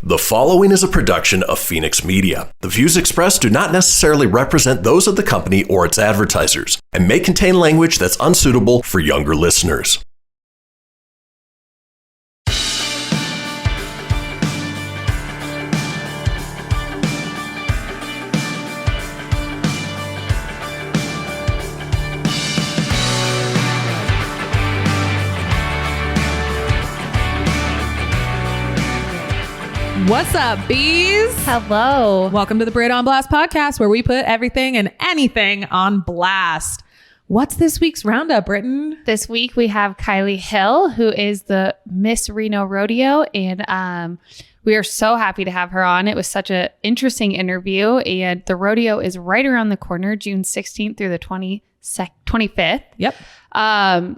The following is a production of Phoenix Media. The views expressed do not necessarily represent those of the company or its advertisers and may contain language that's unsuitable for younger listeners. What's up, bees? Hello. Welcome to the Britt on Blast podcast, where we put everything and anything on blast. What's this week's roundup, Britton? This week we have Kaili Hill, who is the Miss Reno Rodeo, and we are so happy to have her on. It was such an interesting interview, and the rodeo is right around the corner, June 16th through the 25th. Yep.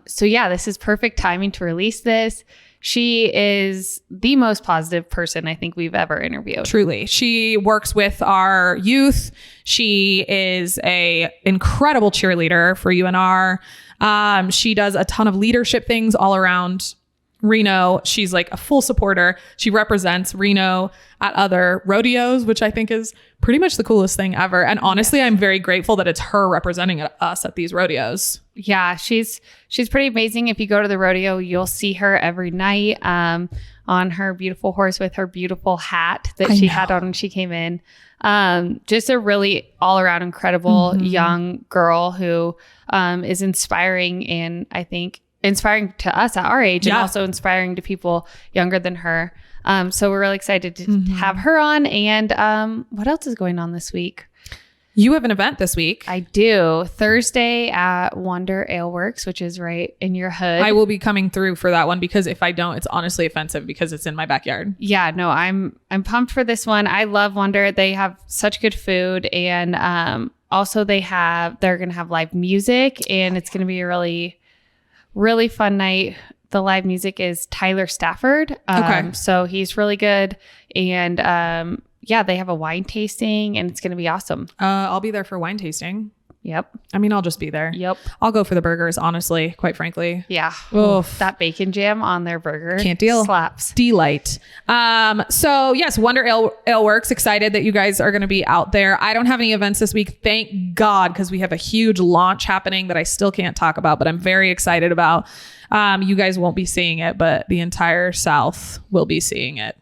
So yeah, this is perfect timing to release this. She is the most positive person I think we've ever interviewed. Truly. She works with our youth. She is a incredible cheerleader for UNR. She does a ton of leadership things all around Reno. She's like a full supporter. She represents Reno at other rodeos, which I think is pretty much the coolest thing ever. And honestly, I'm very grateful that it's her representing us at these rodeos. Yeah, she's pretty amazing. If you go to the rodeo, you'll see her every night on her beautiful horse with her beautiful hat that she had on when she came in. Just a really all around incredible young girl who is inspiring, and I think inspiring to us at our age and also inspiring to people younger than her. So we're really excited to have her on. And what else is going on this week? You have an event this week. I do. Thursday at Wonder Ale Works, which is right in your hood. I will be coming through for that one because if I don't, it's honestly offensive because it's in my backyard. Yeah, no, I'm pumped for this one. I love Wonder. They have such good food, and also they're going to have live music, and it's going to be a really, really fun night. The live music is Tyler Stafford. So he's really good. And yeah, they have a wine tasting, and it's going to be awesome. I'll be there for wine tasting. Yep. I mean, I'll just be there. Yep. I'll go for the burgers, honestly, quite frankly. Yeah. Oof. That bacon jam on their burger. Can't deal. Slaps. Delight. So yes, Wonder Ale Works. Excited that you guys are going to be out there. I don't have any events this week. Thank God, because we have a huge launch happening that I still can't talk about, but I'm very excited about. You guys won't be seeing it, but the entire South will be seeing it.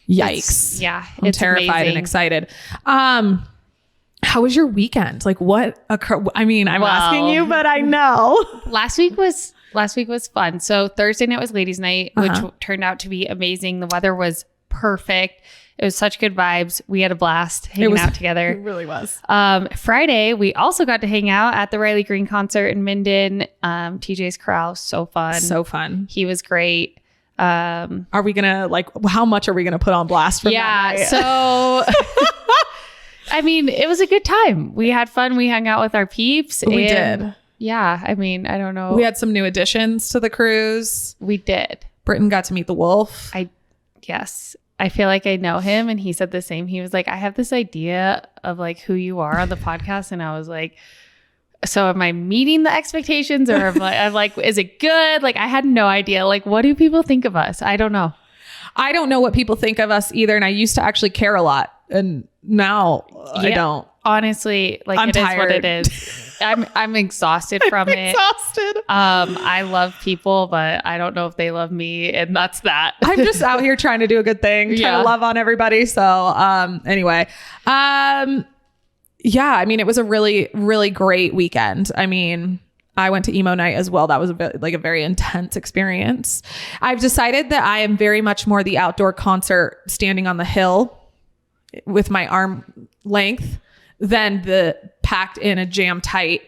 Yikes. I'm terrified amazing. and excited. How was your weekend? Like what occurred? I mean, I'm asking you, but I know. Last week was fun. So Thursday night was ladies' night, which turned out to be amazing. The weather was perfect. It was such good vibes. We had a blast hanging out together. It really was. Friday, we also got to hang out at the Riley Green concert in Minden. TJ's Corral, so fun. So fun. He was great. Are we gonna how much are we gonna put on blast from that night? So I mean, it was a good time. We had fun. We hung out with our peeps. We did. Yeah. I mean, I don't know. We had some new additions to the cruise. We did. Britton got to meet the wolf. Yes. I feel like I know him, and he said the same. He was like, I have this idea of like who you are on the podcast. And I was like, so am I meeting the expectations, or I'm like, is it good? Like, I had no idea. Like, what do people think of us? I don't know. I don't know what people think of us either. And I used to actually care a lot. And now I don't. Honestly, like, I'm tired. Is what it is. I'm exhausted from it. Exhausted. I love people, but I don't know if they love me, and that's that. I'm just out here trying to do a good thing, trying to love on everybody. So anyway, yeah, I mean, it was a really, really great weekend. I mean, I went to emo night as well. That was a very intense experience. I've decided that I am very much more the outdoor concert standing on the hill with my arm length than the packed in a jam tight,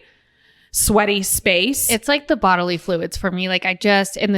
sweaty space. It's like the bodily fluids for me. Like, I don't. It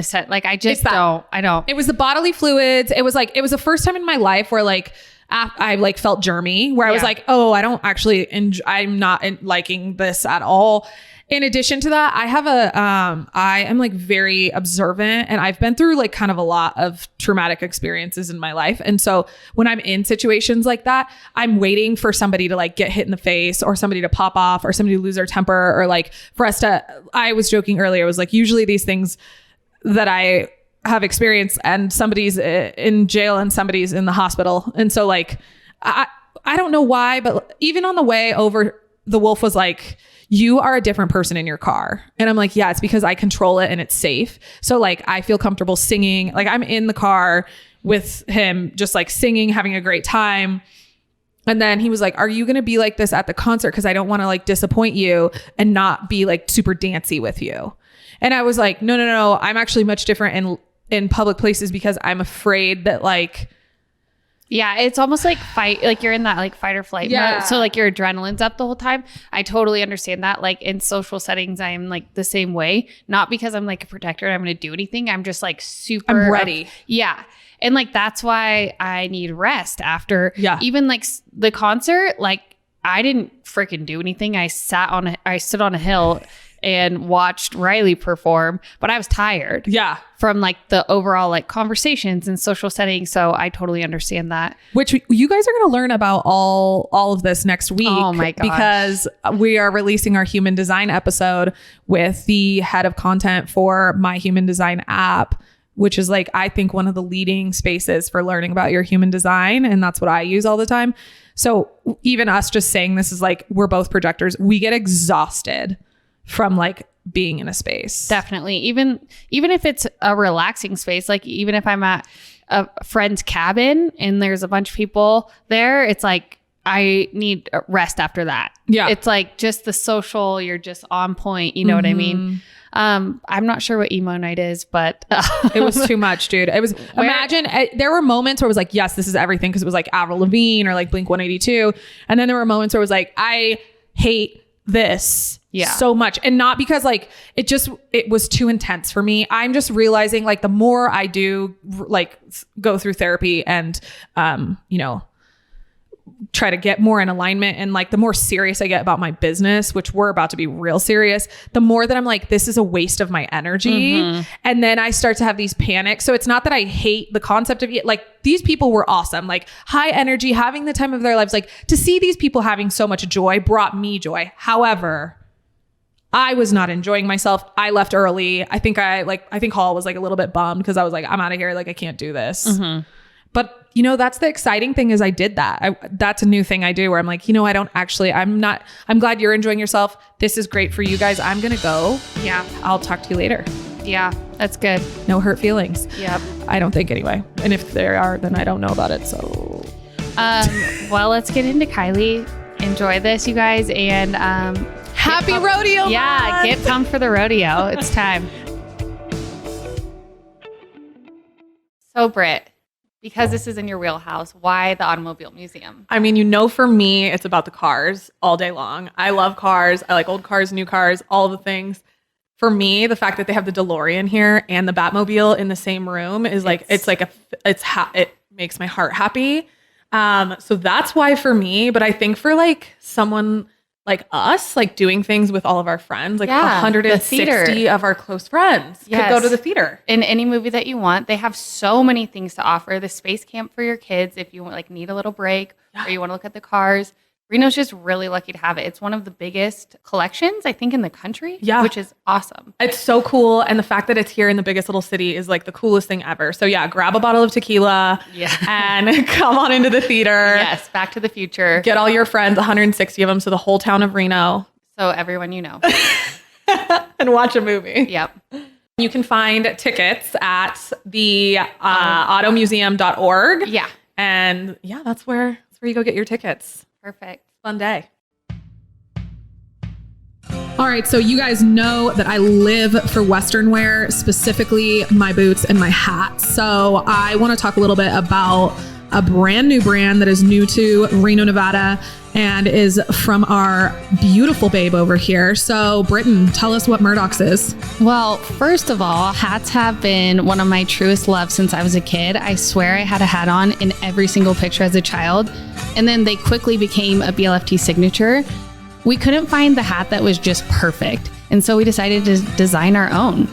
was the bodily fluids. It was the first time in my life where I like felt germy, where I was like, oh, I don't actually I'm not liking this at all. In addition to that, I am like very observant, and I've been through like kind of a lot of traumatic experiences in my life. And so when I'm in situations like that, I'm waiting for somebody to like get hit in the face, or somebody to pop off, or somebody to lose their temper, or like for us to, I was joking earlier, it was like usually these things that I have experience and somebody's in jail and somebody's in the hospital. And so like, I don't know why, but even on the way over, the wolf was like, you are a different person in your car. And I'm like, yeah, it's because I control it and it's safe. So like, I feel comfortable singing. Like I'm in the car with him, just like singing, having a great time. And then he was like, are you going to be like this at the concert? Cause I don't want to like disappoint you and not be like super dancey with you. And I was like, no. I'm actually much different in public places because I'm afraid that like, yeah, it's almost like like you're in that like fight or flight mode. So like your adrenaline's up the whole time. I totally understand that. Like in social settings, I'm like the same way. Not because I'm like a protector and I'm going to do anything. I'm just like super. I'm ready. Yeah. And like, that's why I need rest after even like the concert. Like I didn't freaking do anything. I stood on a hill and watched Riley perform, but I was tired. Yeah. From like the overall like conversations and social settings. So I totally understand that. Which you guys are going to learn about all of this next week. Oh my gosh. Because we are releasing our human design episode with the head of content for My Human Design app, which is like, I think one of the leading spaces for learning about your human design. And that's what I use all the time. So even us just saying this is like, we're both projectors. We get exhausted from like being in a space. Definitely. Even if it's a relaxing space, like even if I'm at a friend's cabin and there's a bunch of people there, it's like, I need rest after that. Yeah. It's like just the social, you're just on point. You know what I mean? I'm not sure what emo night is, but it was too much, dude. It was, imagine there were moments where it was like, yes, this is everything. Cause it was like Avril Lavigne or like Blink 182. And then there were moments where it was like, I hate this so much. And not because like, it was too intense for me. I'm just realizing like the more I do like go through therapy and, try to get more in alignment and like the more serious I get about my business, which we're about to be real serious, the more that I'm like, this is a waste of my energy. And then I start to have these panics. So it's not that I hate the concept of it. Like these people were awesome, like high energy, having the time of their lives. Like to see these people having so much joy brought me joy. However, I was not enjoying myself. I left early. I think Hall was like a little bit bummed because I was like, I'm out of here. Like I can't do this. But that's the exciting thing is I did that. That's a new thing I do where I'm like, I'm glad you're enjoying yourself. This is great for you guys. I'm going to go. Yeah. I'll talk to you later. Yeah. That's good. No hurt feelings. Yep. I don't think anyway. And if there are, then I don't know about it. So, well, let's get into Kaili. Enjoy this, you guys. And, happy rodeo. Yeah. Month. Get pumped for the rodeo. It's time. So Britt, because this is in your wheelhouse, why the Automobile Museum? I mean, for me, it's about the cars all day long. I love cars. I like old cars, new cars, all the things. For me, the fact that they have the DeLorean here and the Batmobile in the same room is like, it makes my heart happy. So that's why for me, but I think for like someone like us, like doing things with all of our friends, like 160 of our close friends could go to the theater. In any movie that you want. They have so many things to offer. The space camp for your kids, if you like need a little break or you want to look at the cars. Reno's just really lucky to have it. It's one of the biggest collections, I think, in the country, which is awesome. It's so cool. And the fact that it's here in the biggest little city is like the coolest thing ever. So grab a bottle of tequila and come on into the theater. Yes, Back to the Future. Get all your friends, 160 of them, so the whole town of Reno. So everyone you know. And watch a movie. Yep. You can find tickets at the automuseum.org. Yeah. And that's where you go get your tickets. Perfect. Fun day. All right, so you guys know that I live for Western wear, specifically my boots and my hats. So I want to talk a little bit about a brand new brand that is new to Reno, Nevada, and is from our beautiful babe over here. So Britton, tell us what Murdock's is. Well, first of all, hats have been one of my truest loves since I was a kid. I swear I had a hat on in every single picture as a child. And then they quickly became a BLFT signature. We couldn't find the hat that was just perfect. And so we decided to design our own.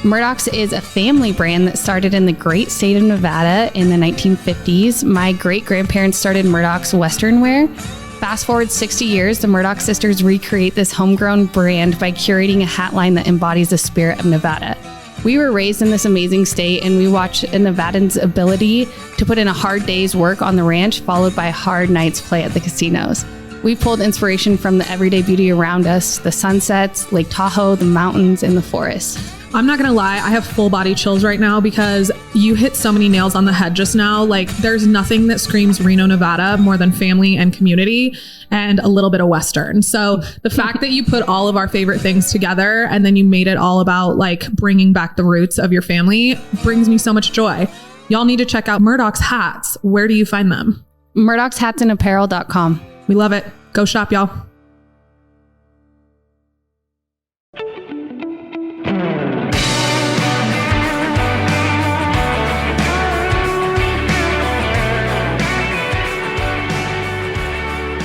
Murdock's is a family brand that started in the great state of Nevada in the 1950s. My great-grandparents started Murdock's Western wear. Fast forward 60 years, the Murdock sisters recreate this homegrown brand by curating a hat line that embodies the spirit of Nevada. We were raised in this amazing state, and we watch a Nevadan's ability to put in a hard day's work on the ranch, followed by a hard night's play at the casinos. We pulled inspiration from the everyday beauty around us, the sunsets, Lake Tahoe, the mountains, and the forest. I'm not gonna lie, I have full body chills right now because you hit so many nails on the head just now. Like, there's nothing that screams Reno, Nevada more than family and community and a little bit of Western. So the fact that you put all of our favorite things together and then you made it all about like bringing back the roots of your family brings me so much joy. Y'all need to check out Murdock's hats. Where do you find them? Murdock'sHatsAndApparel.com. We love it. Go shop, y'all.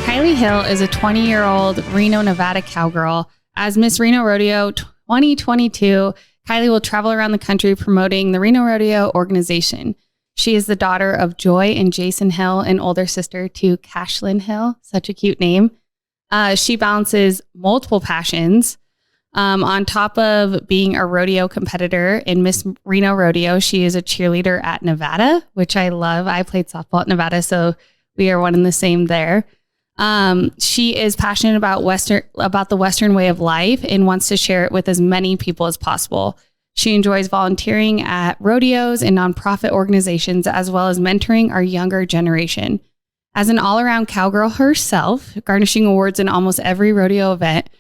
Kaili Hill is a 20-year-old Reno, Nevada cowgirl. As Miss Reno Rodeo 2022, Kaili will travel around the country promoting the Reno Rodeo Organization. She is the daughter of Joy and Jason Hill, and older sister to Cashlyn Hill. Such a cute name. She balances multiple passions. On top of being a rodeo competitor in Miss Reno Rodeo, she is a cheerleader at Nevada, which I love. I played softball at Nevada, so we are one and the same there. She is passionate about the Western way of life and wants to share it with as many people as possible. She enjoys volunteering at rodeos and nonprofit organizations, as well as mentoring our younger generation. As an all-around cowgirl herself, garnishing awards in almost every rodeo event.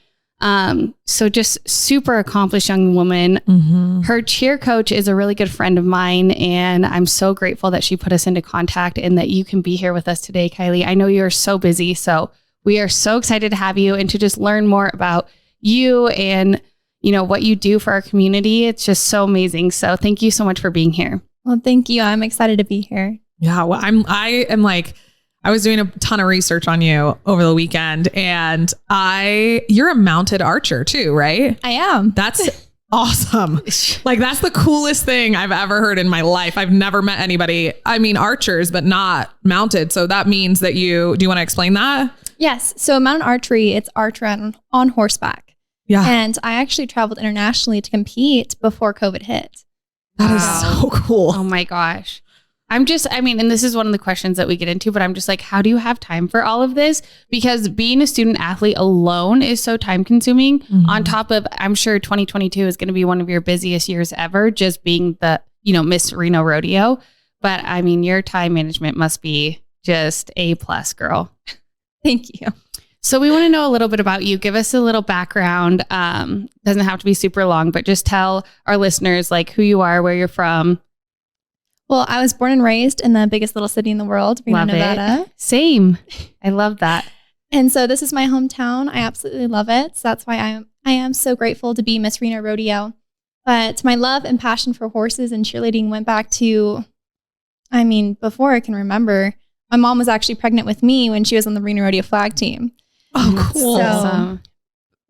So just super accomplished young woman. Mm-hmm. Her cheer coach is a really good friend of mine, and I'm so grateful that she put us into contact and that you can be here with us today, Kaili. I know you're so busy, so we are so excited to have you and to just learn more about you and, you know, what you do for our community. It's just so amazing. So thank you so much for being here. Well, thank you. I'm excited to be here. Yeah, well, I was doing a ton of research on you over the weekend, and you're a mounted archer too, right? I am. That's awesome. Like, that's the coolest thing I've ever heard in my life. I've never met anybody, archers, but not mounted. So that means that do you want to explain that? Yes. So mounted archery, it's archery on horseback. Yeah. And I actually traveled internationally to compete before COVID hit. That is so cool. Oh my gosh. And this is one of the questions that we get into, but I'm just like, how do you have time for all of this? Because being a student athlete alone is so time consuming. Mm-hmm. On top of, I'm sure 2022 is going to be one of your busiest years ever, just being the, Miss Reno Rodeo. But your time management must be just A+, girl. Thank you. So we want to know a little bit about you. Give us a little background. Doesn't have to be super long, but just tell our listeners like who you are, where you're from. Well, I was born and raised in the biggest little city in the world, Reno, Nevada. Same. I love that. And so this is my hometown. I absolutely love it. So that's why I am so grateful to be Miss Reno Rodeo. But my love and passion for horses and cheerleading went back to, before I can remember. My mom was actually pregnant with me when she was on the Reno Rodeo flag team. Oh, cool. So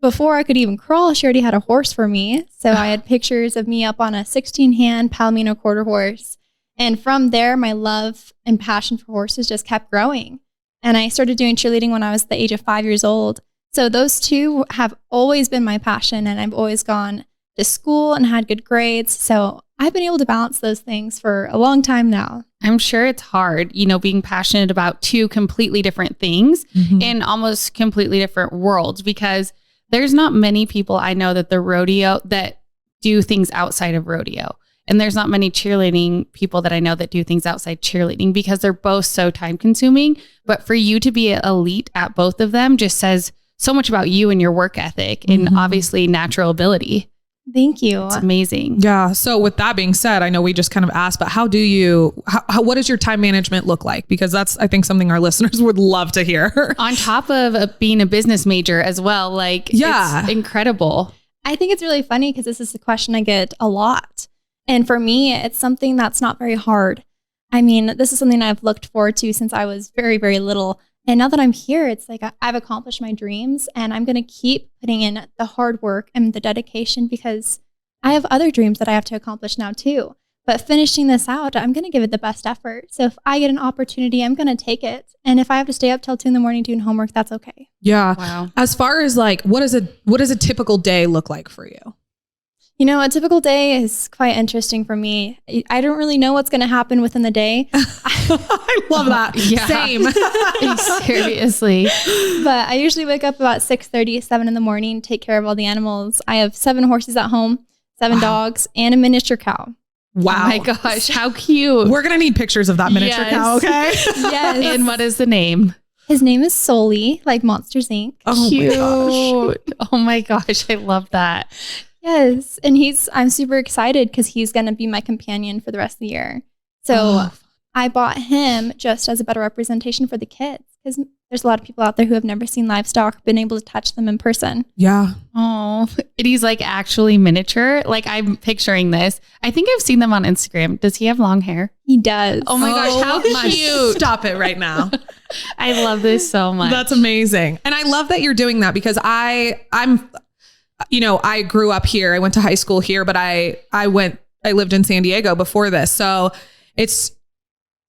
before I could even crawl, she already had a horse for me. So I had pictures of me up on a 16-hand Palomino quarter horse. And from there, my love and passion for horses just kept growing. And I started doing cheerleading when I was the age of 5 years old. So those two have always been my passion. And I've always gone to school and had good grades. So I've been able to balance those things for a long time now. I'm sure it's hard, being passionate about two completely different things in almost completely different worlds, because there's not many people I know that do things outside of rodeo. And there's not many cheerleading people that I know that do things outside cheerleading, because they're both so time consuming. But for you to be elite at both of them just says so much about you and your work ethic and obviously natural ability. Thank you. It's amazing. Yeah. So with that being said, I know we just kind of asked, but what does your time management look like? Because that's, I think, something our listeners would love to hear. On top of being a business major as well. It's incredible. I think it's really funny because this is a question I get a lot. And for me, it's something that's not very hard. This is something I've looked forward to since I was very, very little. And now that I'm here, it's like I've accomplished my dreams, and I'm going to keep putting in the hard work and the dedication, because I have other dreams that I have to accomplish now too. But finishing this out, I'm going to give it the best effort. So if I get an opportunity, I'm going to take it. And if I have to stay up till 2 a.m. doing homework, that's okay. Yeah. Wow. As far as what does a typical day look like for you? You know, a typical day is quite interesting for me. I don't really know what's going to happen within the day. I love that. Yeah. Same. Seriously. But I usually wake up about 6:30, 7 in the morning, take care of all the animals. I have 7 horses at home, 7 dogs, and a miniature cow. Wow. Oh my gosh, how cute. We're going to need pictures of that miniature Yes. cow, okay? Yes. And what is the name? His name is Sully, like Monsters, Inc. Oh Cute. my gosh. Oh my gosh, I love that. Yes. And I'm super excited because he's going to be my companion for the rest of the year. So Oh. I bought him just as a better representation for the kids because there's a lot of people out there who have never seen livestock, been able to touch them in person. Yeah. Oh, and he's like actually miniature. Like I'm picturing this. I think I've seen them on Instagram. Does he have long hair? He does. Oh my gosh, how cute. Stop it right now. I love this so much. That's amazing. And I love that you're doing that because I'm I grew up here. I went to high school here, but I lived in San Diego before this. So it's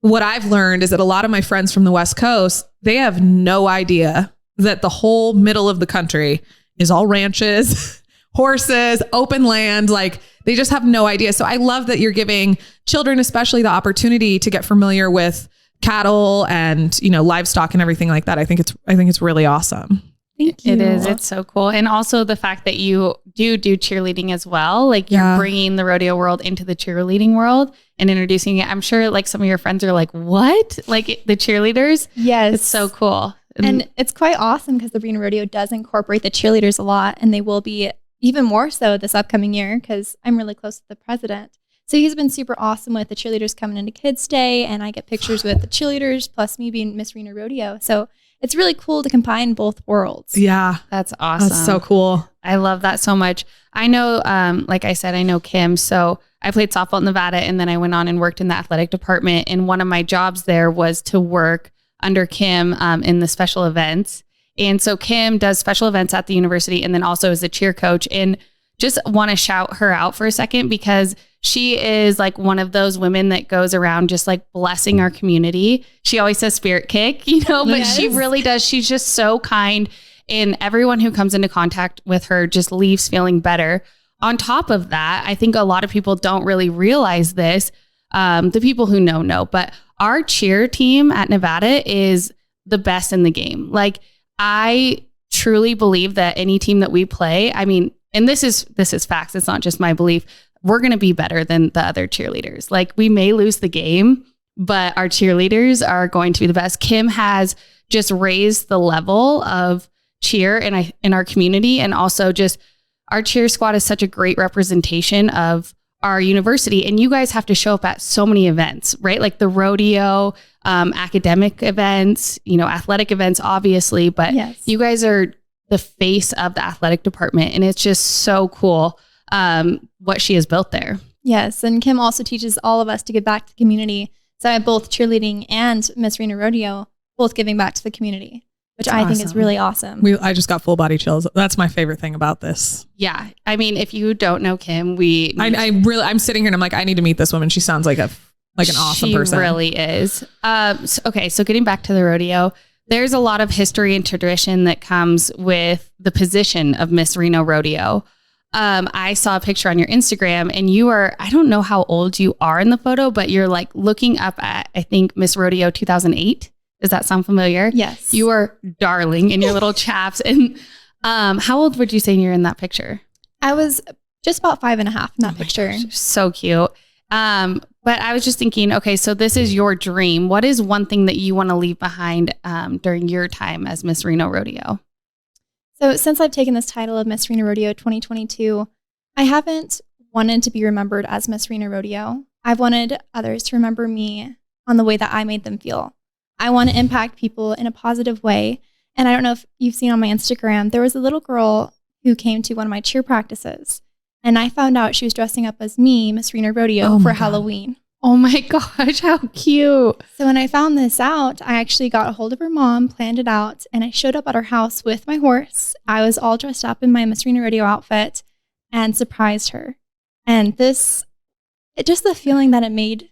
what I've learned is that a lot of my friends from the West Coast, they have no idea that the whole middle of the country is all ranches, horses, open land. Like they just have no idea. So I love that you're giving children, especially the opportunity to get familiar with cattle and, livestock and everything like that. I think it's really awesome. Thank you. It is. It's so cool. And also the fact that you do cheerleading as well. Like you're bringing the rodeo world into the cheerleading world and introducing it. I'm sure like some of your friends are like, what? Like the cheerleaders? Yes. It's so cool. And it's quite awesome because the Reno Rodeo does incorporate the cheerleaders a lot, and they will be even more so this upcoming year because I'm really close to the president. So he's been super awesome with the cheerleaders coming into Kids Day, and I get pictures with the cheerleaders plus me being Miss Reno Rodeo. So it's really cool to combine both worlds. Yeah. That's awesome. That's so cool. I love that so much. I know, like I said, I know Kim. So I played softball in Nevada and then I went on and worked in the athletic department. And one of my jobs there was to work under Kim in the special events. And so Kim does special events at the university and then also is a cheer coach. And just want to shout her out for a second because she is like one of those women that goes around just like blessing our community. She always says spirit kick, but she really does. She's just so kind. And everyone who comes into contact with her just leaves feeling better. On top of that, I think a lot of people don't really realize this. The people who know, but our cheer team at Nevada is the best in the game. Like I truly believe that any team that we play, and this is facts. It's not just my belief. We're going to be better than the other cheerleaders. Like we may lose the game, but our cheerleaders are going to be the best. Kim has just raised the level of cheer in our community. And also just our cheer squad is such a great representation of our university. And you guys have to show up at so many events, right? Like the rodeo, academic events, athletic events, obviously, but you guys are the face of the athletic department. And it's just so cool what she has built there. Yes. And Kim also teaches all of us to give back to the community. So I have both cheerleading and Miss Reno Rodeo, both giving back to the community, which I think is really awesome. I just got full body chills. That's my favorite thing about this. Yeah. If you don't know Kim, I'm sitting here and I'm like, I need to meet this woman. She sounds like an awesome person. She really is. So getting back to the rodeo, there's a lot of history and tradition that comes with the position of Miss Reno Rodeo. I saw a picture on your Instagram and I don't know how old you are in the photo, but you're like looking up at, I think, Miss Rodeo 2008. Does that sound familiar? Yes. You are darling in your little chaps. And how old would you say you're in that picture? I was just about 5.5 in that picture. Gosh, so cute. But I was just thinking, okay, so this is your dream. What is one thing that you want to leave behind during your time as Miss Reno Rodeo? So since I've taken this title of Miss Reno Rodeo 2022, I haven't wanted to be remembered as Miss Reno Rodeo. I've wanted others to remember me on the way that I made them feel. I want to impact people in a positive way. And I don't know if you've seen on my Instagram, there was a little girl who came to one of my cheer practices. And I found out she was dressing up as me, Miss Reno Rodeo, for Halloween. Oh my gosh, how cute. So when I found this out, I actually got a hold of her mom, planned it out, and I showed up at her house with my horse. I was all dressed up in my Miss Reno Rodeo outfit and surprised her. And just the feeling that it made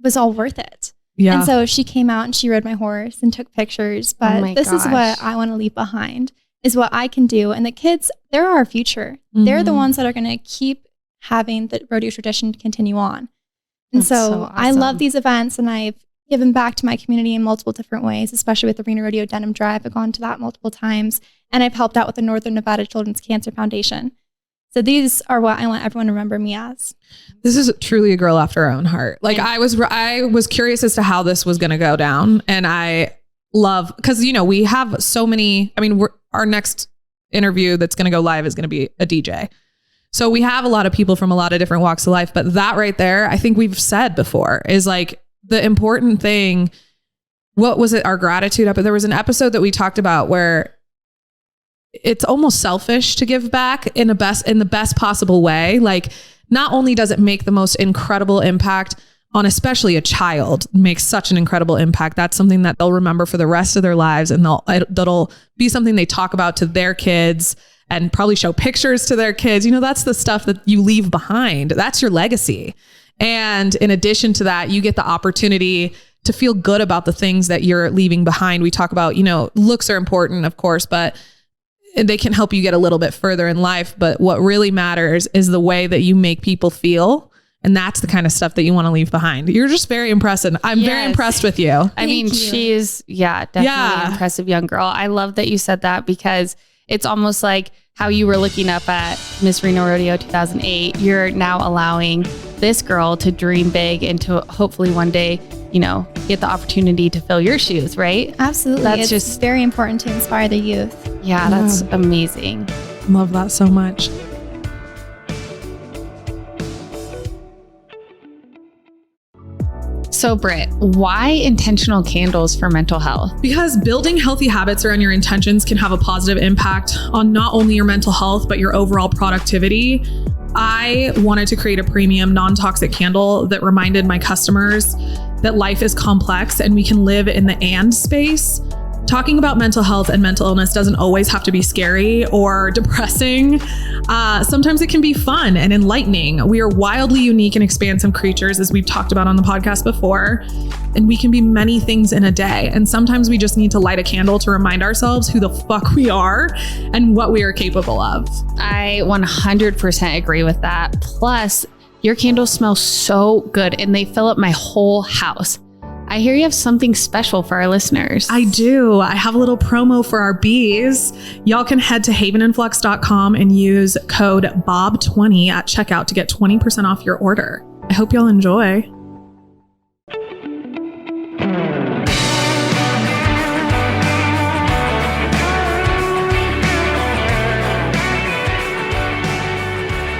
was all worth it. Yeah. And so she came out and she rode my horse and took pictures. But this is what I want to leave behind, is what I can do. And the kids, they're our future. They're the ones that are going to keep having the rodeo tradition continue on. And so awesome. I love these events, and I've given back to my community in multiple different ways, especially with the Reno Rodeo Denim Drive. I've gone to that multiple times, and I've helped out with the Northern Nevada Children's Cancer Foundation. So these are what I want everyone to remember me as. This is truly a girl after her own heart. Like I was curious as to how this was going to go down. And I love, because, you know, we have so many, I mean, our next interview that's going to go live is going to be a DJ. So we have a lot of people from a lot of different walks of life, but that right there, I think we've said before, is like the important thing. What was it? Our gratitude up. There was an episode that we talked about where it's almost selfish to give back in the best possible way. Like, not only does it make the most incredible impact on especially a child, makes such an incredible impact. That's something that they'll remember for the rest of their lives. And that'll be something they talk about to their kids and probably show pictures to their kids. You know, that's the stuff that you leave behind. That's your legacy. And in addition to that, you get the opportunity to feel good about the things that you're leaving behind. We talk about, you know, looks are important, of course, but they can help you get a little bit further in life. But what really matters is the way that you make people feel. And that's the kind of stuff that you want to leave behind. You're just very impressive. I'm very impressed with you. I mean, she is, definitely an impressive young girl. I love that you said that, because it's almost like how you were looking up at Miss Reno Rodeo 2008. You're now allowing this girl to dream big and to hopefully one day, you know, get the opportunity to fill your shoes, right? Absolutely. It's just very important to inspire the youth. Yeah, that's amazing. Love that so much. So Britt, why intentional candles for mental health? Because building healthy habits around your intentions can have a positive impact on not only your mental health, but your overall productivity. I wanted to create a premium non-toxic candle that reminded my customers that life is complex and we can live in the and space. Talking about mental health and mental illness doesn't always have to be scary or depressing. Sometimes it can be fun and enlightening. We are wildly unique and expansive creatures, as we've talked about on the podcast before, and we can be many things in a day. And sometimes we just need to light a candle to remind ourselves who the fuck we are and what we are capable of. I 100% agree with that. Plus, your candles smell so good and they fill up my whole house. I hear you have something special for our listeners. I do. I have a little promo for our bees. Y'all can head to havenandflux.com and use code BOB20 at checkout to get 20% off your order. I hope y'all enjoy.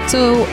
So,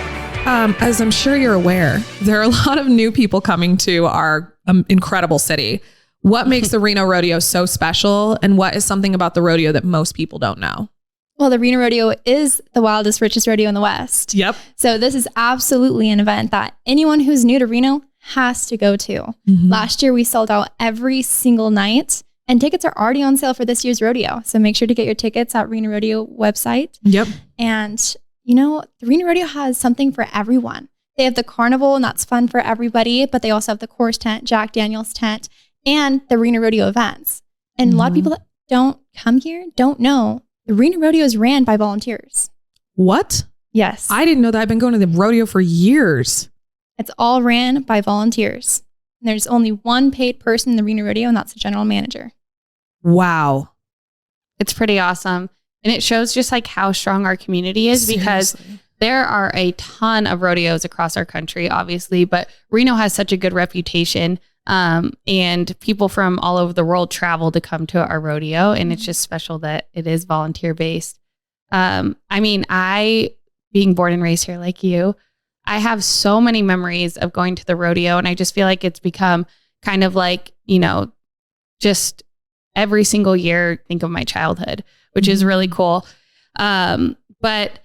as I'm sure you're aware, there are a lot of new people coming to our incredible city. What makes the Reno Rodeo so special, and what is something about the rodeo that most people don't know? Well, the Reno Rodeo is the wildest, richest rodeo in the West. Yep. So this is absolutely an event that anyone who's new to Reno has to go to. Mm-hmm. Last year, we sold out every single night, and tickets are already on sale for this year's rodeo. So make sure to get your tickets at Reno Rodeo website. Yep. And you know, the Reno Rodeo has something for everyone. They have the carnival, and that's fun for everybody, but they also have the course tent, Jack Daniel's tent, and the Reno Rodeo events. And a lot of people that don't come here don't know the Reno Rodeo is ran by volunteers. What? Yes. I didn't know that. I've been going to the rodeo for years. It's all ran by volunteers. And there's only one paid person in the Reno Rodeo, and that's the general manager. Wow. It's pretty awesome. And it shows just like how strong our community is. Seriously. Because there are a ton of rodeos across our country, obviously, but Reno has such a good reputation. And people from all over the world travel to come to our rodeo. And it's just special that it is volunteer based. I mean, being born and raised here like you, I have so many memories of going to the rodeo. And I just feel like it's become kind of like, you know, just every single year, think of my childhood, which is really cool. But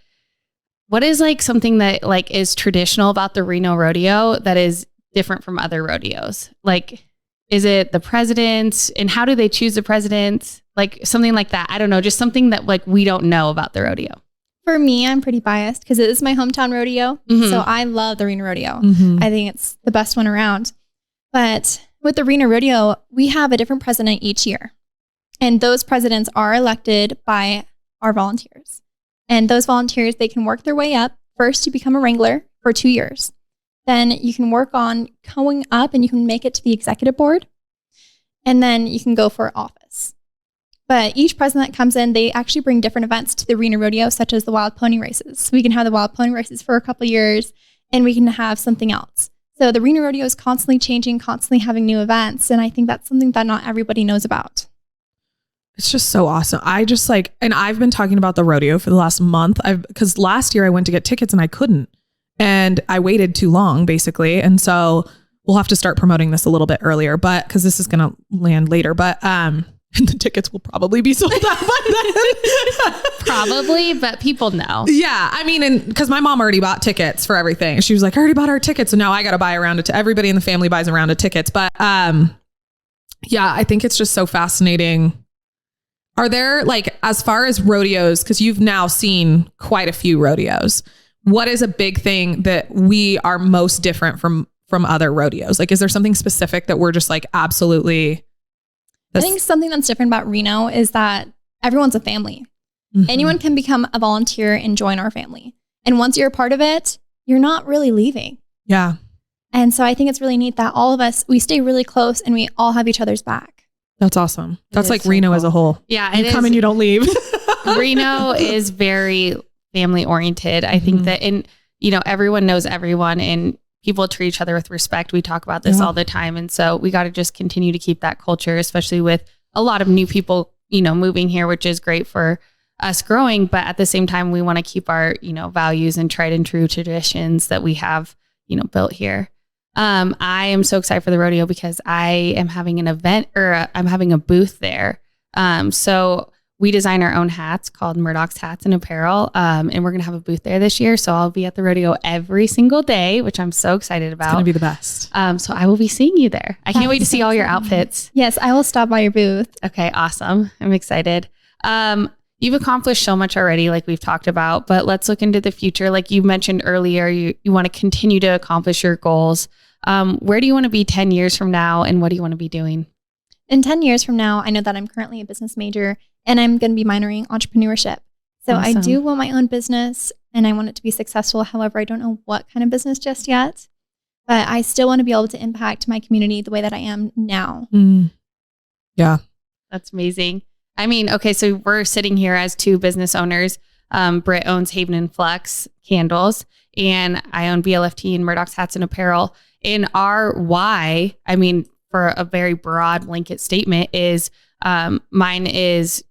what is like something that like is traditional about the Reno Rodeo that is different from other rodeos? Like, is it the presidents, and how do they choose the presidents? Like something like that. I don't know, just something that like we don't know about the rodeo. For me, I'm pretty biased because it is my hometown rodeo. Mm-hmm. So I love the Reno Rodeo. Mm-hmm. I think it's the best one around. But with the Reno Rodeo, we have a different president each year. And those presidents are elected by are volunteers. And those volunteers, they can work their way up. First, you become a wrangler for 2 years. Then you can work on going up and you can make it to the executive board. And then you can go for office. But each president that comes in, they actually bring different events to the Reno Rodeo, such as the wild pony races. So we can have the wild pony races for a couple of years, and we can have something else. So the Reno Rodeo is constantly changing, constantly having new events. And I think that's something that not everybody knows about. It's just so awesome. And I've been talking about the rodeo for the last month. Because last year I went to get tickets and I couldn't. And I waited too long, basically. And so we'll have to start promoting this a little bit earlier, but because this is going to land later. But the tickets will probably be sold out by then. Probably, but people know. Yeah. I mean, and because my mom already bought tickets for everything. She was like, I already bought our tickets. So now I got to buy a round of everybody in the family buys a round of tickets. But yeah, I think it's just so fascinating. Are there, like, as far as rodeos, because you've now seen quite a few rodeos, what is a big thing that we are most different from other rodeos? Like, is there something specific that we're just like, absolutely? I think something that's different about Reno is that everyone's a family. Mm-hmm. Anyone can become a volunteer and join our family. And once you're a part of it, you're not really leaving. Yeah. And so I think it's really neat that all of us, we stay really close and we all have each other's back. That's awesome. That's like so Reno cool. as a whole. Yeah. You come and you don't leave. Reno is very family oriented. I think that, and everyone knows everyone and people treat each other with respect. We talk about this all the time. And so we got to just continue to keep that culture, especially with a lot of new people, moving here, which is great for us growing. But at the same time, we want to keep our, values and tried and true traditions that we have, built here. I am so excited for the rodeo because I am having an event I'm having a booth there. So we design our own hats called Murdock's Hats and Apparel. And we're going to have a booth there this year. So I'll be at the rodeo every single day, which I'm so excited about. It's going to be the best. So I will be seeing you there. I can't wait to see all your outfits. Yes, I will stop by your booth. Okay, awesome. I'm excited. You've accomplished so much already, like we've talked about, but let's look into the future. Like you mentioned earlier, you want to continue to accomplish your goals. Where do you want to be 10 years from now? And what do you want to be doing? In 10 years from now, I know that I'm currently a business major and I'm going to be minoring entrepreneurship. So Awesome. I do want my own business and I want it to be successful. However, I don't know what kind of business just yet, but I still want to be able to impact my community the way that I am now. Yeah. That's amazing. I mean, okay, so we're sitting here as two business owners. Britt owns Haven and Flux candles and I own BLFT and Murdock's Hats and Apparel. And our why, I mean, for a very broad blanket statement is mine is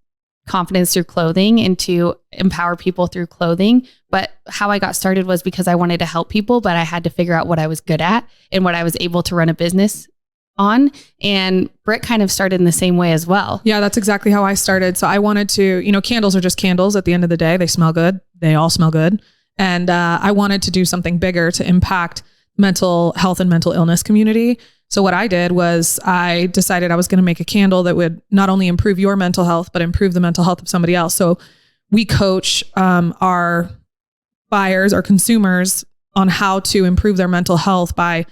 confidence through clothing and to empower people through clothing. But how I got started was because I wanted to help people, but I had to figure out what I was good at and what I was able to run a business on. And Britt kind of started in the same way as well. Yeah, that's exactly how I started. So I wanted to, candles are just candles at the end of the day. They smell good. They all smell good. And I wanted to do something bigger to impact mental health and mental illness community. So what I did was I decided I was going to make a candle that would not only improve your mental health, but improve the mental health of somebody else. So we coach our buyers, our consumers on how to improve their mental health by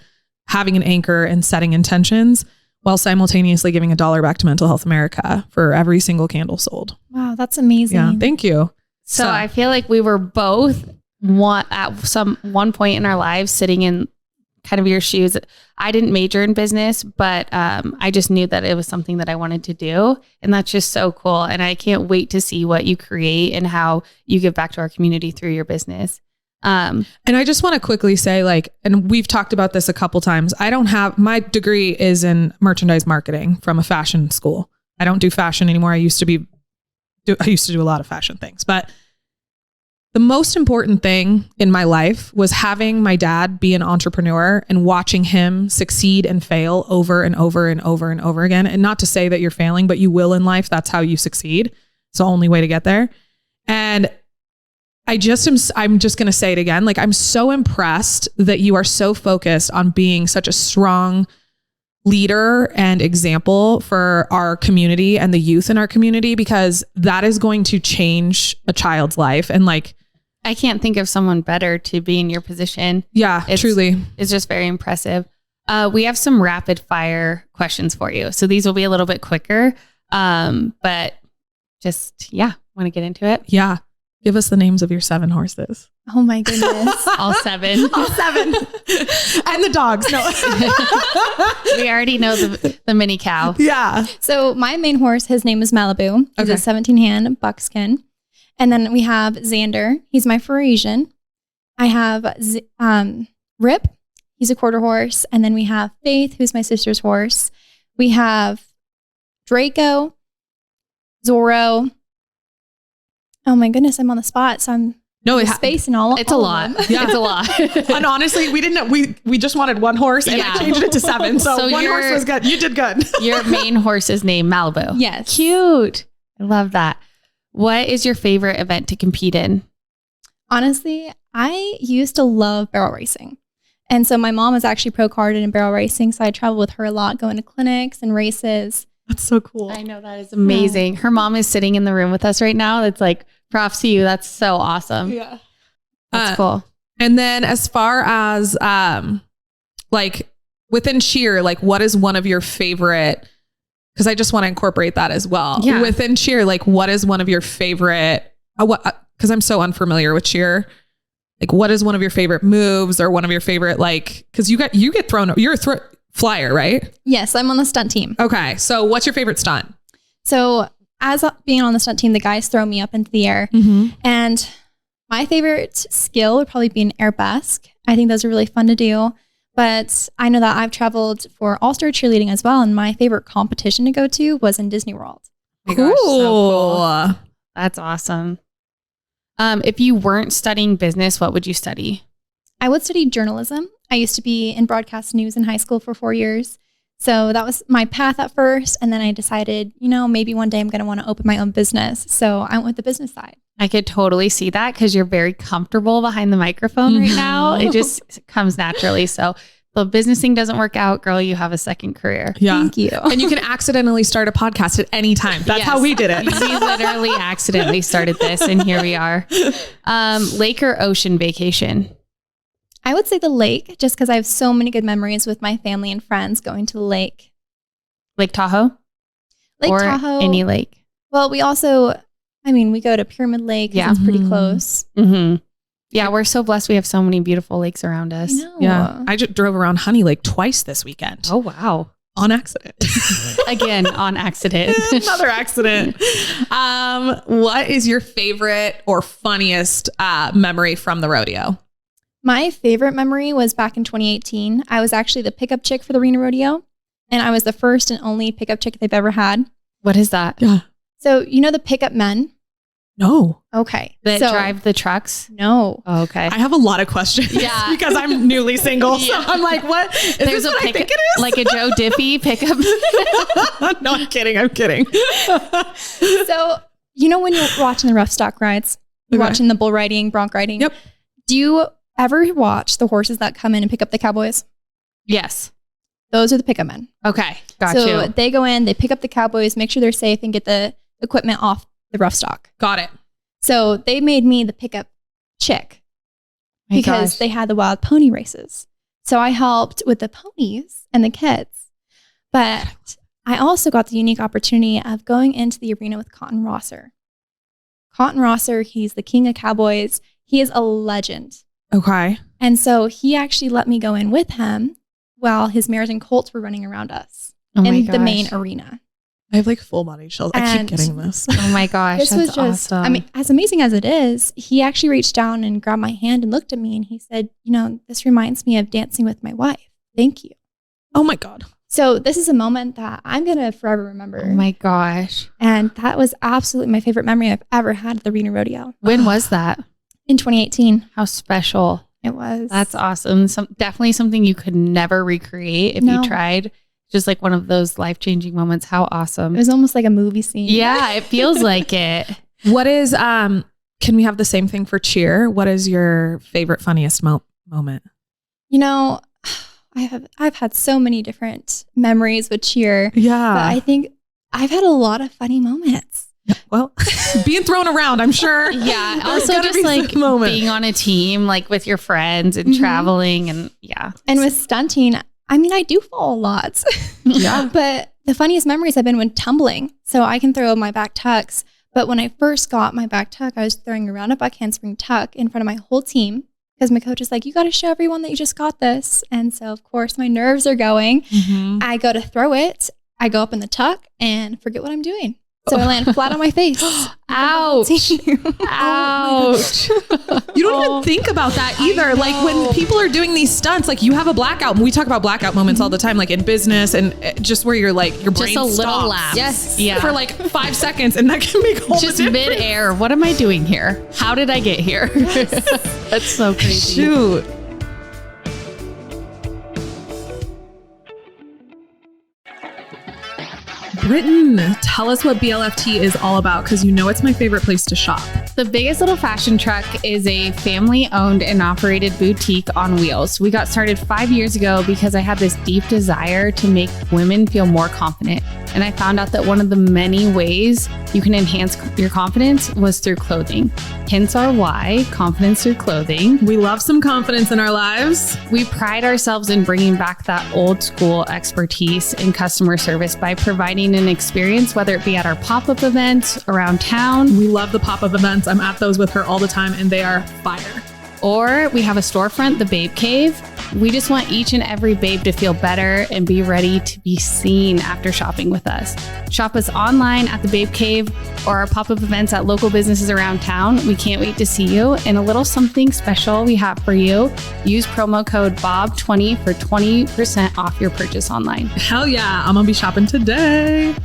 having an anchor and setting intentions while simultaneously giving $1 back to Mental Health America for every single candle sold. Wow, that's amazing. Yeah, thank you. So I feel like we were both at one point in our lives sitting in kind of your shoes. I didn't major in business, but I just knew that it was something that I wanted to do. And that's just so cool. And I can't wait to see what you create and how you give back to our community through your business. And I just want to quickly say, and we've talked about this a couple times. My degree is in merchandise marketing from a fashion school. I don't do fashion anymore. I used to do a lot of fashion things, but the most important thing in my life was having my dad be an entrepreneur and watching him succeed and fail over and over and over and over again. And not to say that you're failing, but you will in life. That's how you succeed. It's the only way to get there. And I'm just going to say it again. I'm so impressed that you are so focused on being such a strong leader and example for our community and the youth in our community, because that is going to change a child's life. And I can't think of someone better to be in your position. Yeah, truly. It's just very impressive. We have some rapid fire questions for you. So these will be a little bit quicker. But just, Want to get into it? Yeah. Give us the names of your 7 horses. Oh my goodness. All 7. All 7. And the dogs. No. We already know the mini cow. Yeah. So my main horse, his name is Malibu. He's a 17-hand buckskin. And then we have Xander. He's my Frisian. I have Rip. He's a quarter horse. And then we have Faith, who's my sister's horse. We have Draco, Zorro. Oh my goodness, I'm on the spot. So I'm space and all. It's a lot. Yeah. It's a lot. And honestly, we didn't know. We just wanted 1 horse and I changed it to 7. So 1 horse was good. You did good. Your main horse is named Malibu. Yes. Cute. I love that. What is your favorite event to compete in? Honestly, I used to love barrel racing. And so my mom was actually pro carded in barrel racing. So I traveled with her a lot, going to clinics and races. That's so cool. I know, that is amazing. Yeah. Her mom is sitting in the room with us right now. That's like, props to you. That's so awesome. Yeah. That's cool. And then as far as like within cheer, like what is one of your favorite, because I just want to incorporate that as well. Yeah. Within cheer, like what is one of your favorite, because I'm so unfamiliar with cheer. Like what is one of your favorite moves or one of your favorite, like, because you get thrown, you're a flyer, right? Yes, I'm on the stunt team. Okay. So what's your favorite stunt? So as being on the stunt team, the guys throw me up into the air. And my favorite skill would probably be an arabesque. I think those are really fun to do. But I know that I've traveled for all-star cheerleading as well. And my favorite competition to go to was in Disney World. Oh my gosh, so cool. That's awesome. If you weren't studying business, what would you study? I would study journalism. I used to be in broadcast news in high school for 4 years. So that was my path at first. And then I decided, maybe one day I'm going to want to open my own business. So I went with the business side. I could totally see that because you're very comfortable behind the microphone right now. It just comes naturally. So if the business thing doesn't work out, girl, you have a second career. Yeah. Thank you. And you can accidentally start a podcast at any time. That's how we did it. We literally accidentally started this and here we are. Lake or ocean vacation? I would say the lake, just because I have so many good memories with my family and friends going to the lake. Lake Tahoe? Lake Tahoe. Any lake? Well, we also, we go to Pyramid Lake. Yeah. It's pretty close. Mm-hmm. Yeah, we're so blessed. We have so many beautiful lakes around us. I know. Yeah. I just drove around Honey Lake twice this weekend. Oh, wow. On accident. Again, on accident. Another accident. What is your favorite or funniest memory from the rodeo? My favorite memory was back in 2018. I was actually the pickup chick for the Reno Rodeo, and I was the first and only pickup chick they've ever had. What is that? Yeah. So, the pickup men? No. Okay. That drive the trucks? No. Oh, okay. I have a lot of questions. Yeah. Because I'm newly single. So I'm like, what? Is this what I think it is? Like a Joe Diffie pickup? No, I'm kidding. So, when you're watching the rough stock rides, you're watching the bull riding, bronc riding. Yep. Do you ever watch the horses that come in and pick up the cowboys? Yes. Those are the pickup men. Okay. Got so you. They go in, they pick up the cowboys, make sure they're safe, and get the equipment off the rough stock. Got it. So they made me the pickup chick because they had the wild pony races. So I helped with the ponies and the kids. But I also got the unique opportunity of going into the arena with Cotton Rosser. Cotton Rosser, he's the king of cowboys. He is a legend. Okay. And so he actually let me go in with him while his mares and colts were running around us in the main arena. I have like full body chills. I keep getting this. Oh my gosh. This was just awesome. As amazing as it is, he actually reached down and grabbed my hand and looked at me and he said, this reminds me of dancing with my wife. Thank you. Oh my God. So this is a moment that I'm going to forever remember. Oh my gosh. And that was absolutely my favorite memory I've ever had at the Reno Rodeo. When was that? In 2018. How special. It was. That's awesome. Definitely something you could never recreate if you tried. Just like one of those life-changing moments. How awesome. It was almost like a movie scene. Yeah, it feels like it. What is, can we have the same thing for cheer? What is your favorite, funniest moment? I've had so many different memories with cheer. Yeah. But I think I've had a lot of funny moments. Well, being thrown around, I'm sure. Yeah. Also just like being on a team, like with your friends and traveling and yeah. And with stunting, I do fall a lot. Yeah. But the funniest memories have been when tumbling. So I can throw my back tucks, But when I first got my back tuck, I was throwing a round-up back handspring tuck in front of my whole team because my coach is like, you got to show everyone that you just got this. And so, of course, my nerves are going. Mm-hmm. I go to throw it. I go up in the tuck and forget what I'm doing. So I land flat on my face. Ouch. Ouch. You don't even think about that either. Like when people are doing these stunts, like you have a blackout. We talk about blackout moments all the time, like in business and just where you're like, your brain just a little stops. lapse. Yes. Yeah. For like 5 seconds, and that can make all just the difference. mid-air. What am I doing here? How did I get here? That's so crazy. Shoot. Britton, tell us what BLFT is all about, because you know it's my favorite place to shop. The Biggest Little Fashion Truck is a family-owned and operated boutique on wheels. We got started 5 years ago because I had this deep desire to make women feel more confident. And I found out that one of the many ways you can enhance your confidence was through clothing. Hence our why, confidence through clothing. We love some confidence in our lives. We pride ourselves in bringing back that old school expertise in customer service by providing an experience, whether it be at our pop-up events around town. We love the pop-up events. I'm at those with her all the time and they are fire. Or we have a storefront, the Babe Cave. We just want each and every babe to feel better and be ready to be seen after shopping with us. Shop us online at the Babe Cave or our pop-up events at local businesses around town. We can't wait to see you. And a little something special we have for you. Use promo code BOB20 for 20% off your purchase online. Hell yeah, I'm gonna be shopping today.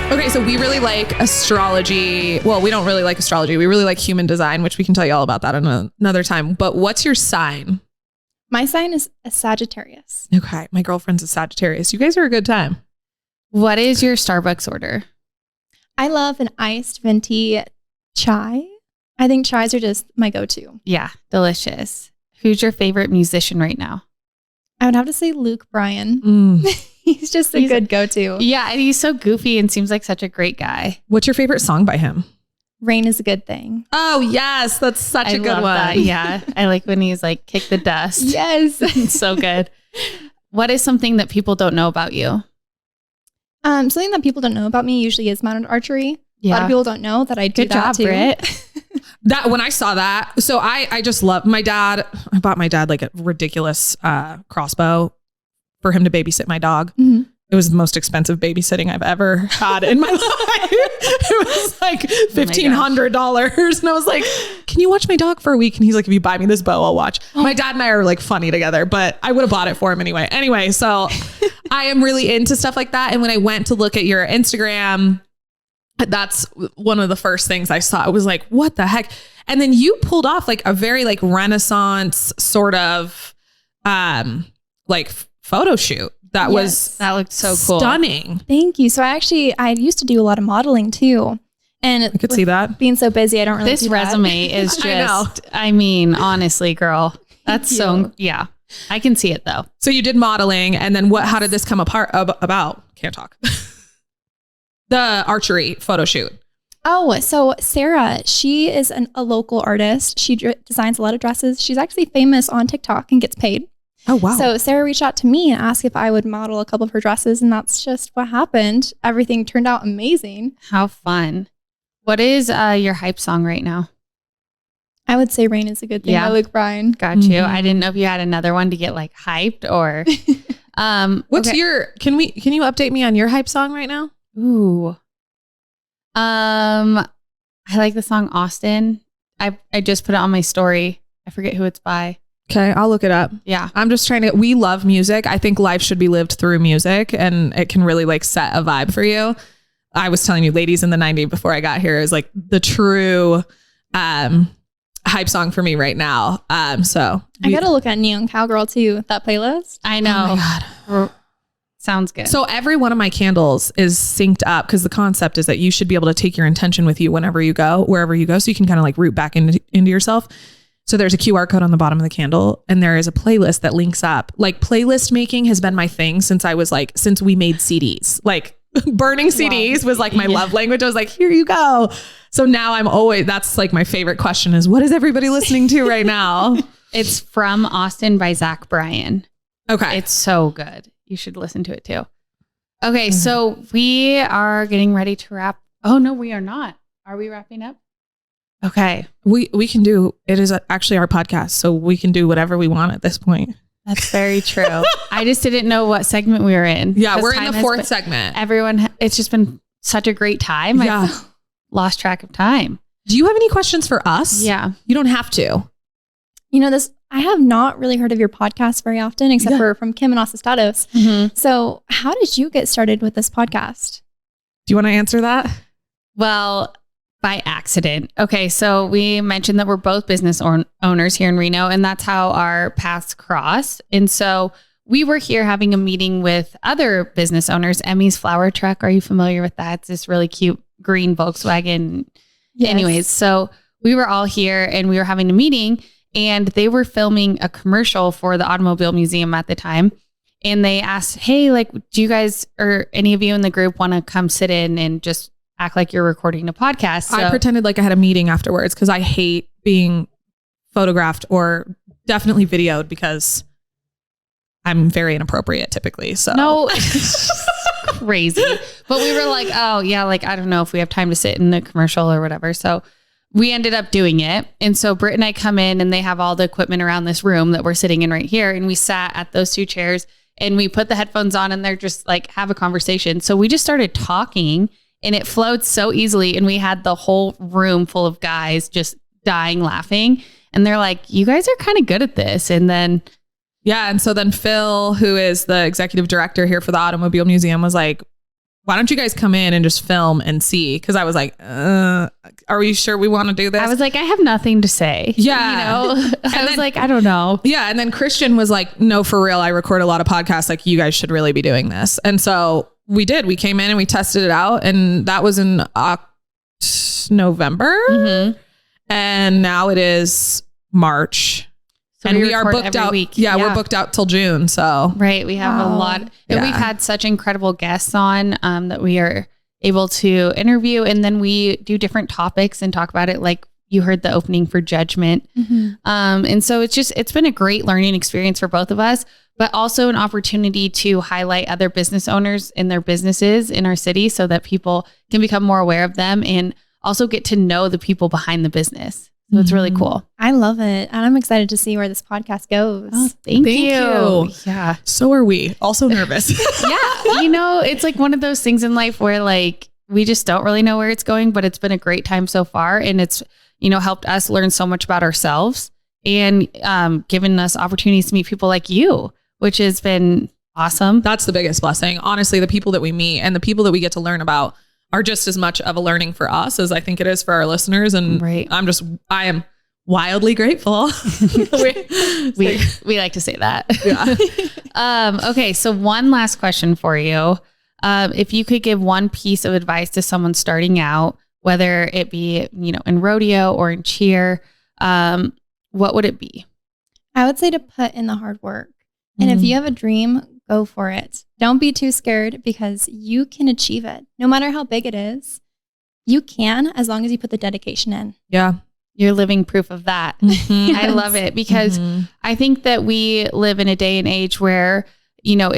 Okay, so we really like astrology. Well, we don't really like astrology. We really like human design, which we can tell you all about that another time. But what's your sign? My sign is a Sagittarius. Okay, my girlfriend's a Sagittarius. You guys are a good time. What is your Starbucks order? I love an iced venti chai. I think chais are just my go-to. Yeah, delicious. Who's your favorite musician right now? I would have to say Luke Bryan. He's just a good go-to. Yeah, and he's so goofy and seems like such a great guy. What's your favorite song by him? Rain is a Good Thing. Oh, yes. That's such a good one. That. Yeah. I like when he's like, kick the dust. Yes. It's so good. What is something that people don't know about you? Something that people don't know about me usually is mounted archery. Yeah. A lot of people don't know that I do that too. Good job, Britt. That when I saw that, so I just love my dad. I bought my dad like a ridiculous crossbow for him to babysit my dog. Mm-hmm. It was the most expensive babysitting I've ever had in my life. It was like $1,500. And I was like, can you watch my dog for a week? And he's like, if you buy me this bow, I'll watch. My dad and I are like funny together, but I would have bought it for him anyway. Anyway, so I am really into stuff like that. And when I went to look at your Instagram, that's one of the first things I saw. I was like, what the heck? And then you pulled off like a very like Renaissance sort of like photo shoot. That looked so cool. Stunning. Thank you. So I used to do a lot of modeling too. And I could see that. Being so busy, I don't really This resume is just, I mean, honestly, girl, that's so, yeah. I can see it though. So you did modeling and then how did this come about? Can't talk. The archery photo shoot. Oh, so Sarah, she is a local artist. She designs a lot of dresses. She's actually famous on TikTok and gets paid. Oh, wow. So Sarah reached out to me and asked if I would model a couple of her dresses. And that's just what happened. Everything turned out amazing. How fun. What is your hype song right now? I would say Rain is a Good Thing by Luke Bryan. Got you. I didn't know if you had another one to get like hyped or. What's your, can you update me on your hype song right now? Ooh. I like the song Austin. I just put it on my story. I forget who it's by. Okay, I'll look it up. Yeah. I'm just we love music. I think life should be lived through music and it can really like set a vibe for you. I was telling you Ladies in the 90s before I got here is like the true hype song for me right now. So I got to look at Neon Cowgirl too, that playlist. I know. Oh my God. Sounds good. So every one of my candles is synced up because the concept is that you should be able to take your intention with you wherever you go, so you can kind of like root back into yourself. So there's a QR code on the bottom of the candle and there is a playlist that links up. Like playlist making has been my thing since we made CDs. Like burning CDs was like my love language. I was like, here you go. So now that's like my favorite question is, what is everybody listening to right now? It's From Austin by Zach Bryan. Okay. It's so good. You should listen to it too. Okay. So we are getting ready to wrap. Oh, no, we are not. Are we wrapping up? Okay. We can do, it is actually our podcast, so we can do whatever we want at this point. That's very true. I just didn't know what segment we were in. Yeah, we're in the fourth segment. Everyone, it's just been such a great time. Yeah. I've lost track of time. Do you have any questions for us? Yeah. You don't have to. You know, I have not really heard of your podcast very often, except for from Kim and Asustados. Mm-hmm. So how did you get started with this podcast? Do you want to answer that? Well, by accident. Okay, so we mentioned that we're both business owners here in Reno, and that's how our paths crossed. And so we were here having a meeting with other business owners. Emmy's Flower Truck. Are you familiar with that? It's this really cute green Volkswagen. Yes. Anyways, so we were all here and we were having a meeting, and they were filming a commercial for the Automobile Museum at the time. And they asked, hey, like, do you guys or any of you in the group want to come sit in and just act like you're recording a podcast? So I pretended like I had a meeting afterwards because I hate being photographed or definitely videoed because I'm very inappropriate typically. So no, crazy. But we were like, oh yeah, like, I don't know if we have time to sit in the commercial or whatever. So we ended up doing it. And so Britt and I come in and they have all the equipment around this room that we're sitting in right here. And we sat at those two chairs and we put the headphones on and they're just like, have a conversation. So we just started talking and it flowed so easily. And we had the whole room full of guys just dying laughing. And they're like, you guys are kind of good at this. And then, yeah. And so then Phil, who is the executive director here for the Automobile Museum, was like, why don't you guys come in and just film and see? Because I was like, are we sure we want to do this? I was like, I have nothing to say. Yeah. You know, I was like, I don't know. Yeah. And then Christian was like, no, for real. I record a lot of podcasts. Like, you guys should really be doing this. And so we did. We came in and we tested it out. And that was in November. Mm-hmm. And now it is March. So and we are booked out. Week. Yeah, we're booked out till June. So right. We have a lot. And we've had such incredible guests on that we are able to interview. And then we do different topics and talk about it. Like you heard the opening for Judgment. Mm-hmm. And so it's been a great learning experience for both of us, but also an opportunity to highlight other business owners in their businesses in our city so that people can become more aware of them and also get to know the people behind the business. So it's really cool. I love it. And I'm excited to see where this podcast goes. Oh, thank you. Yeah. So are we. Also nervous. Yeah. You know, it's like one of those things in life where like, we just don't really know where it's going, but it's been a great time so far. And it's, you know, helped us learn so much about ourselves and given us opportunities to meet people like you, which has been awesome. That's the biggest blessing. Honestly, the people that we meet and the people that we get to learn about are just as much of a learning for us as I think it is for our listeners. And right. I am wildly grateful. we like to say that. Yeah. Okay. So one last question for you. If you could give one piece of advice to someone starting out, whether it be, you know, in rodeo or in cheer, what would it be? I would say to put in the hard work. And if you have a dream, go for it. Don't be too scared because you can achieve it. No matter how big it is, you can, as long as you put the dedication in. Yeah. You're living proof of that. Mm-hmm. I love it because I think that we live in a day and age where, you know,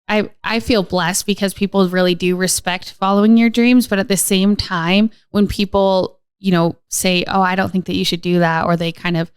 I feel blessed because people really do respect following your dreams. But at the same time, when people, you know, say, oh, I don't think that you should do that, or they kind of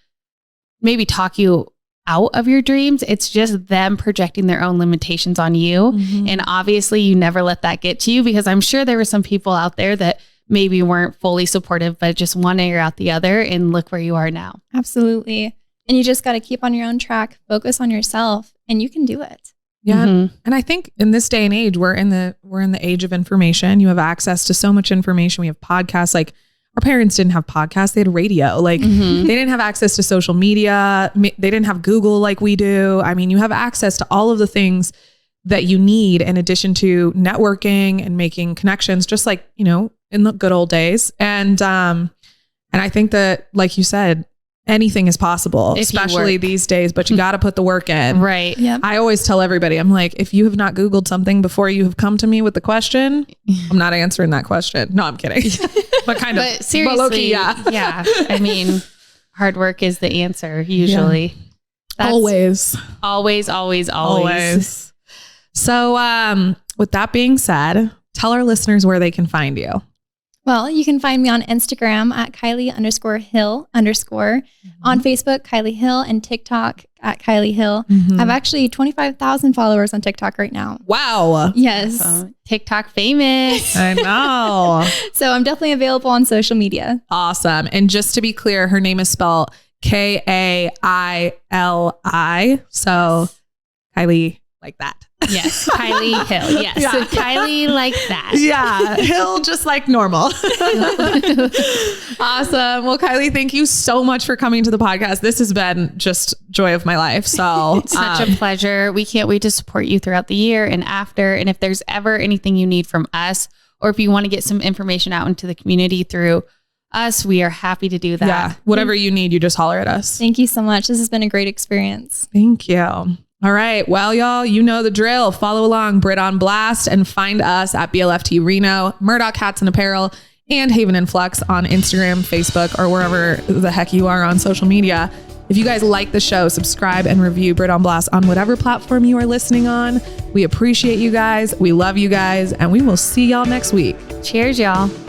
maybe talk you out of your dreams, it's just them projecting their own limitations on you. Mm-hmm. And obviously you never let that get to you, because I'm sure there were some people out there that maybe weren't fully supportive, but just one ear out the other, and look where you are now. Absolutely. And you just got to keep on your own track, focus on yourself, and you can do it. Yeah. Mm-hmm. And I think in this day and age, we're in the age of information. You have access to so much information. We have podcasts. Like, our parents didn't have podcasts. They had radio. Like, they didn't have access to social media. They didn't have Google like we do. I mean, you have access to all of the things that you need in addition to networking and making connections, just like, you know, in the good old days. And I think that, like you said, anything is possible, especially these days, but you got to put the work in. Right. Yep. I always tell everybody, I'm like, if you have not Googled something before you have come to me with the question, I'm not answering that question. No, I'm kidding. But kind of. But seriously, low-key, yeah. Yeah. I mean, hard work is the answer usually. That's Always. Always. So with that being said, tell our listeners where they can find you. Well, you can find me on Instagram at Kaili_Hill_. On Facebook, Kaili Hill, and TikTok at Kaili Hill. I have actually 25,000 followers on TikTok right now. Wow. Yes. TikTok famous. I know. So I'm definitely available on social media. Awesome. And just to be clear, her name is spelled Kaili. So Kaili like that. Yes. Kaili Hill. Yes. Yeah. Kylie like that. Yeah. Hill just like normal. Awesome. Well, Kaili, thank you so much for coming to the podcast. This has been just joy of my life. So Such a pleasure. We can't wait to support you throughout the year and after. And if there's ever anything you need from us, or if you want to get some information out into the community through us, we are happy to do that. yeah, whatever you need, you just holler at us. Thank you so much. This has been a great experience. Thank you. All right. Well, y'all, you know the drill. Follow along Brit on Blast and find us at BLFT Reno, Murdock Hats and Apparel, and Haven and Flux on Instagram, Facebook, or wherever the heck you are on social media. If you guys like the show, subscribe and review Brit on Blast on whatever platform you are listening on. We appreciate you guys. We love you guys, and we will see y'all next week. Cheers, y'all.